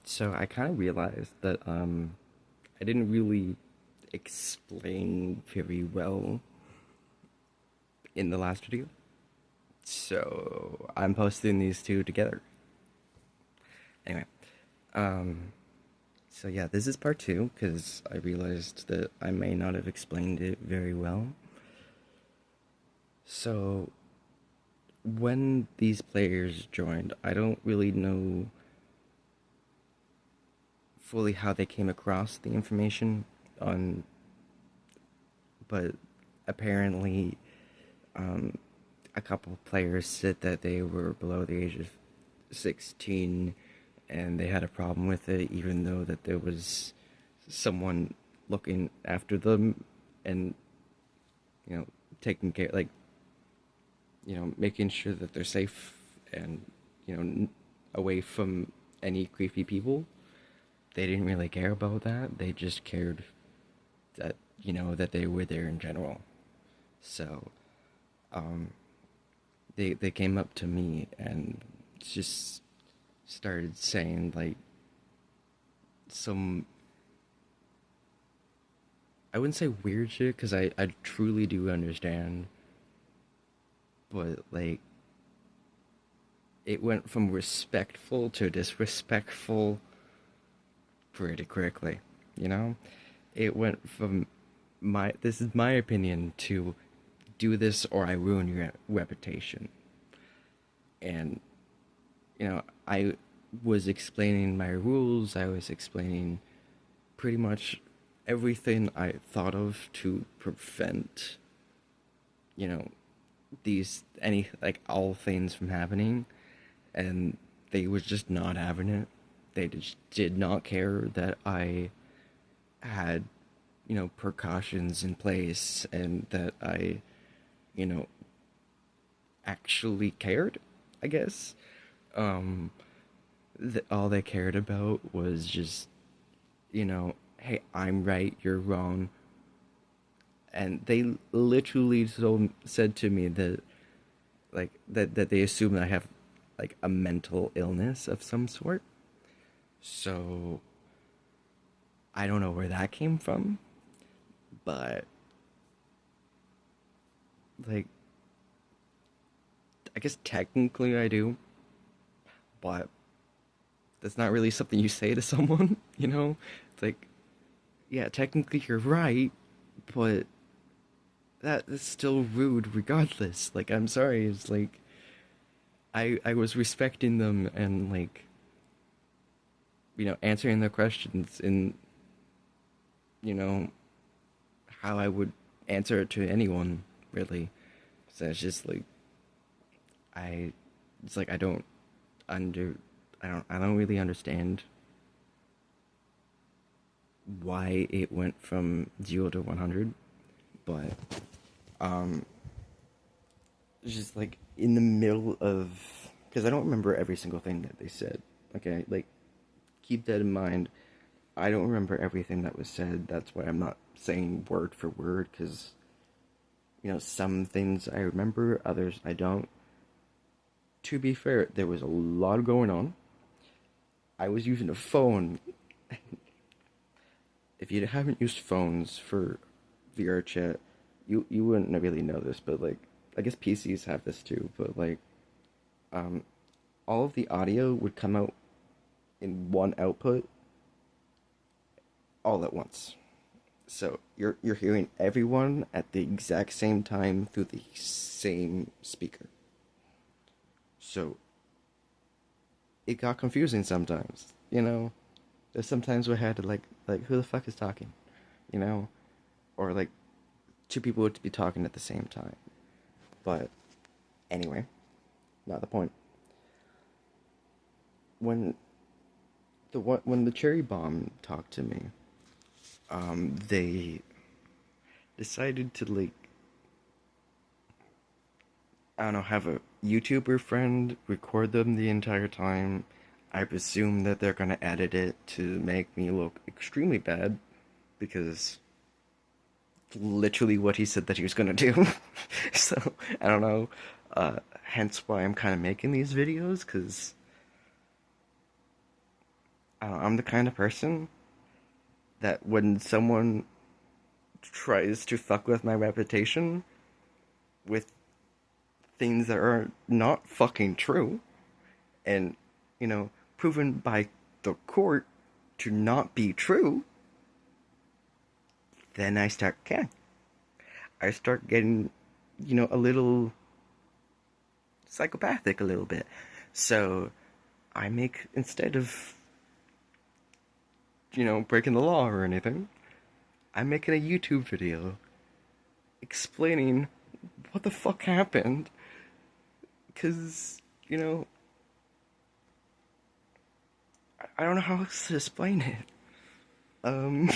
So I kind of realized that I didn't really explain very well in the last video. So I'm posting these two together. Anyway, um so yeah, this is part 2 cuz I realized that I may not have explained it very well. So when these players joined, I don't really know fully how they came across the information on, but apparently um, a couple of players said that they were below the age of 16 and they had a problem with it, even though that there was someone looking after them and, you know, taking care, like, making sure that they're safe and, away from any creepy people. They didn't really care about that. They just cared that, that they were there in general. So, um, they came up to me and just started saying like some, I wouldn't say weird shit because I truly do understand, but like it went from respectful to disrespectful pretty quickly, you know? It went from my this is my opinion to do this or I ruin your reputation. And I was explaining my rules, I was explaining pretty much everything I thought of to prevent, you know, all things from happening, and they was just not having it. They just did not care that I had, precautions in place and that I, you know, actually cared, I guess. Um, all they cared about was just, hey, I'm right, you're wrong. And they literally said to me that, that they assume that I have, like, a mental illness of some sort. So, I don't know where that came from, but, like, I guess technically I do, but that's not really something you say to someone, you know? It's like, yeah, technically you're right, but that is still rude regardless. Like, I'm sorry, it's like I was respecting them and like, answering their questions in, you know, how I would answer it to anyone, really. So it's just like I it's like under I don't really understand why it went from 0 to 100, but um it's just like in the middle of, because I don't remember every single thing that they said. Okay, like, keep that in mind. I don't remember everything that was said. That's why I'm not saying word for word, because some things I remember, others I don't. To be fair, there was a lot going on. I was using a phone. If you haven't used phones for VR chat, you wouldn't really know this, but like, I guess PCs have this too. But like, um, all of the audio would come out in one output all at once. So you're hearing everyone at the exact same time through the same speaker. So it got confusing sometimes, There's sometimes we had to like who the fuck is talking, you know? Or like two people would be talking at the same time. But anyway, not the point. When when the cherry bomb talked to me, they decided to, like, I don't know, have a YouTuber friend record them the entire time. I presume that they're gonna edit it to make me look extremely bad, because literally what he said that he was gonna do. So I don't know. Hence why I'm kind of making these videos, because I'm the kind of person that when someone tries to fuck with my reputation with things that are not fucking true and, proven by the court to not be true, then I start caring. I start getting, a little psychopathic a little bit. So I make, instead of, breaking the law or anything, I'm making a YouTube video explaining what the fuck happened. Because, I don't know how else to explain it. Um,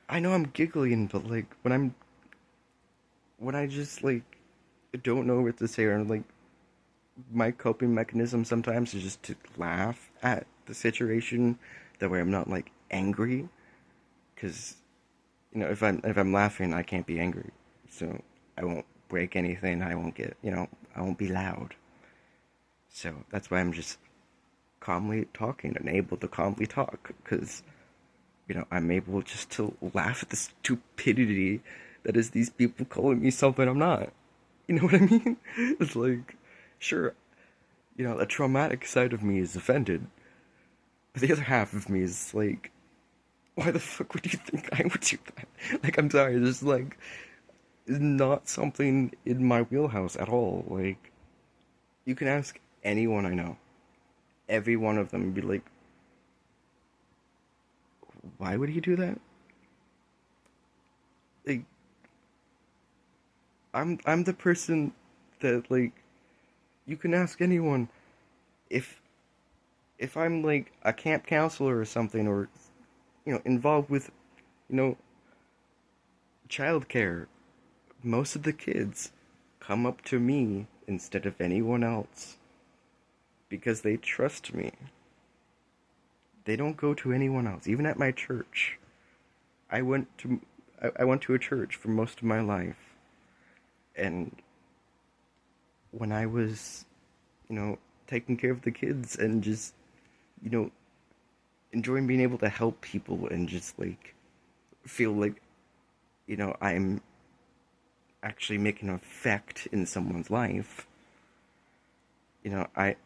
I know I'm giggling, but like when I just like don't know what to say, or like my coping mechanism sometimes is just to laugh at the situation. That way I'm not like angry, because if I'm laughing, I can't be angry, so I won't break anything. I won't get I won't be loud. So that's why I'm just calmly talking and able to calmly talk, because I'm able just to laugh at the stupidity that is these people calling me something I'm not. You know what I mean? It's like, sure, a traumatic side of me is offended, but the other half of me is like, why the fuck would you think I would do that? Like, I'm sorry, this is like not something in my wheelhouse at all. Like, you can ask anyone I know, every one of them would be like, why would he do that? Like, I'm the person that like you can ask anyone if I'm like a camp counselor or something, or involved with you know childcare. Most of the kids come up to me instead of anyone else because they trust me. They don't go to anyone else. Even at my church, I went to I went to a church for most of my life, and when I was, taking care of the kids and just, you know, enjoying being able to help people and just like feel like, I'm actually making an effect in someone's life. I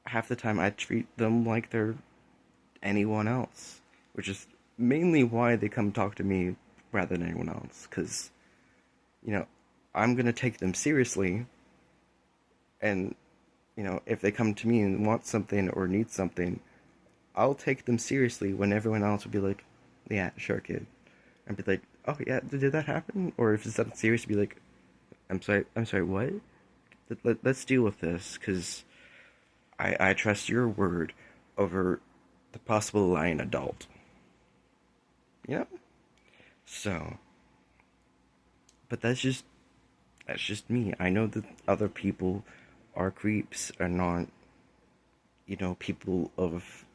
half the time I treat them like they're anyone else, which is mainly why they come talk to me rather than anyone else. Because, you know, I'm gonna take them seriously, and if they come to me and want something or need something, I'll take them seriously when everyone else will be like, "Yeah, sure, kid," and be like, "Oh yeah, did that happen?" Or if it's something serious, be like, I'm sorry, what? Let's deal with this, because I trust your word over the possible lying adult. You know? So, but that's just me. I know that other people are creeps, are not, people of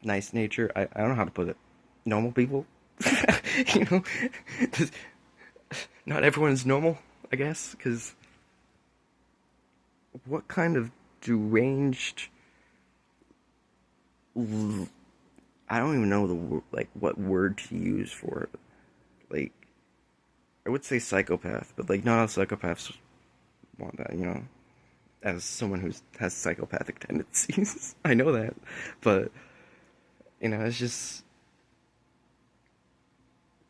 nice nature. I don't know how to put it. Normal people. you know, not everyone's normal, I guess, because what kind of deranged, I don't even know like what word to use for it. Like, I would say psychopath, but like not all psychopaths want that, as someone who has psychopathic tendencies. I know that, but it's just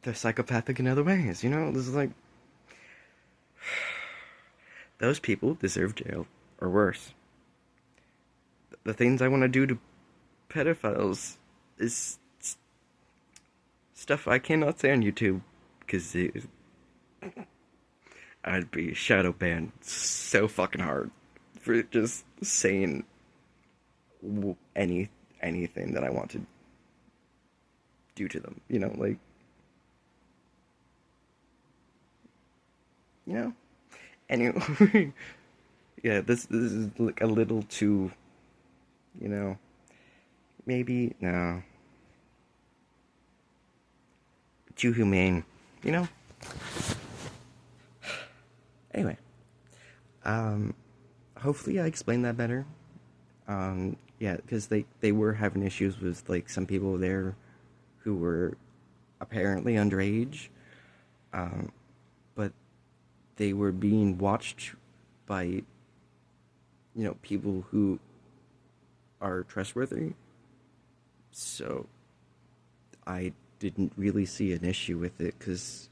they're psychopathic in other ways. This is like those people deserve jail or worse. The things I want to do to pedophiles is stuff I cannot say on YouTube, because I'd be shadow banned so fucking hard for just saying anything that I want to do to them. Like, you know. Anyway, yeah, this is like a little too, maybe no, too humane, you know. Anyway, hopefully I explained that better. Yeah, because they were having issues with like some people there who were apparently underage, um, but they were being watched by people who are trustworthy. So I didn't really see an issue with it because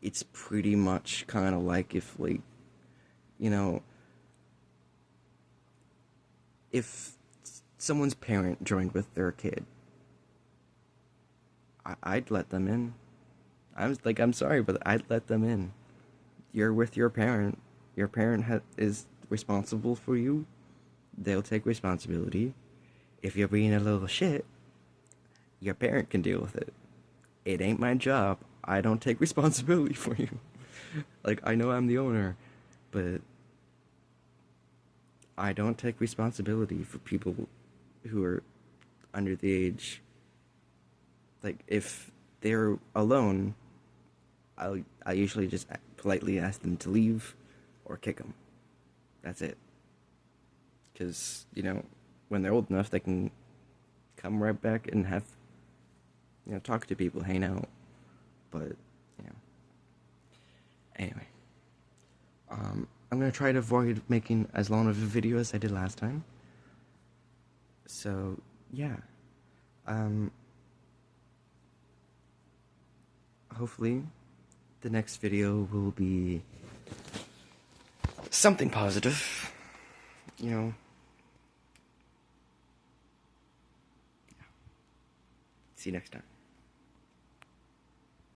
it's pretty much kind of like if like you know if someone's parent joined with their kid, I'd let them in. I'm sorry, but I'd let them in. You're with your parent. Your parent is responsible for you. They'll take responsibility. If you're being a little shit, your parent can deal with it. It ain't my job. I don't take responsibility for you. Like, I know I'm the owner, but I don't take responsibility for people who are under the age. Like, if they're alone, I usually just politely ask them to leave or kick them. That's it. Because, when they're old enough, they can come right back and have, talk to people, hang out. But, you know. Anyway. I'm going to try to avoid making as long of a video as I did last time. So, yeah. Hopefully, the next video will be something positive. See you next time.